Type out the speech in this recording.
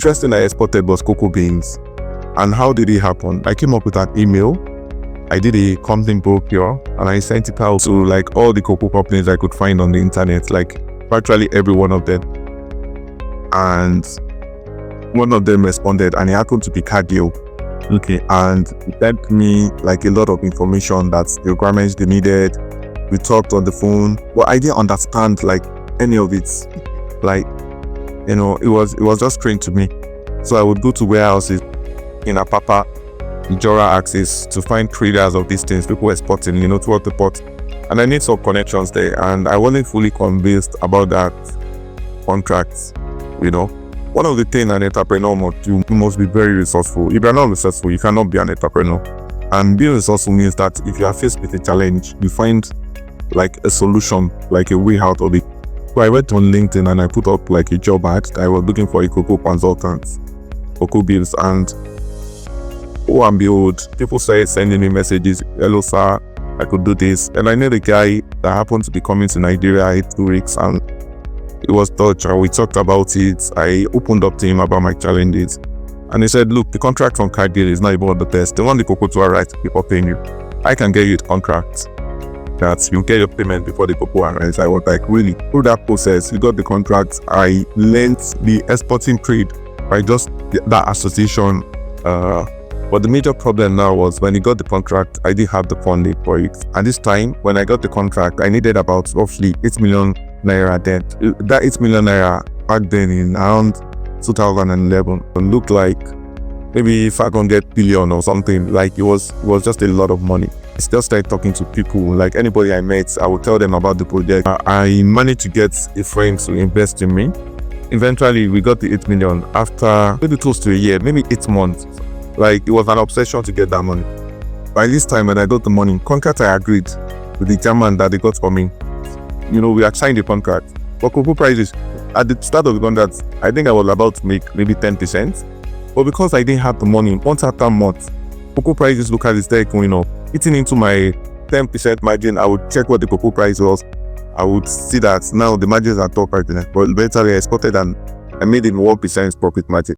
First thing I exported was cocoa beans. And how did it happen? I came up with an email. I did a company brochure and I sent it out to like all the cocoa companies I could find on the internet, like virtually every one of them. And one of them responded, and it happened to be Cardio. Okay. And he sent me like a lot of information, that's the requirements they needed. We talked on the phone, but I didn't understand like any of it. Like, you know, it was just strange to me. So I would go to warehouses in Apapa, Jora axis, to find traders of these things, people exporting, you know, towards the port. And I need some connections there, and I wasn't fully convinced about that contract, you know. One of the things an entrepreneur must do, you must be very resourceful. If you're not resourceful, you cannot be an entrepreneur. And being resourceful means that if you are faced with a challenge, you find like a solution, like a way out of it. So I went on LinkedIn and I put up like a job ad. I was looking for a cocoa consultant, cocoa beans, and oh and behold, people started sending me messages. Hello sir, I could do this. And I knew the guy that happened to be coming to Nigeria in 2 weeks, and it was Dutch, and we talked about it. I opened up to him about my challenges, and he said, look, the contract from Cargill is not even the best. They want the cocoa to arrive before paying you. I can get you the contract that you get your payment before the cocoa arrives. I was like, really? Through that process, we got the contract. I learned the exporting trade by just that association. But the major problem now was when he got the contract, I didn't have the funding for it. And this time, when I got the contract, I needed about roughly 8 million naira then. That 8 million naira back then in around 2011 looked like maybe 500 billion or something. Like it was just a lot of money. I still started talking to people, like anybody I met, I would tell them about the project. I managed to get a friend to invest in me. Eventually, we got the 8 million after maybe close to a year, maybe 8 months. Like it was an obsession to get that money. By this time, when I got the money, contract I agreed with the German that they got for me. You know, we had signed the contract. But cocoa prices, at the start of the contract, I think I was about to make maybe 10%. But because I didn't have the money, month after month, cocoa prices look at it started going up. Eating into my 10% margin, I would check what the cocoa price was. I would see that now the margins are top right now. But eventually I exported and I made it 1% profit margin.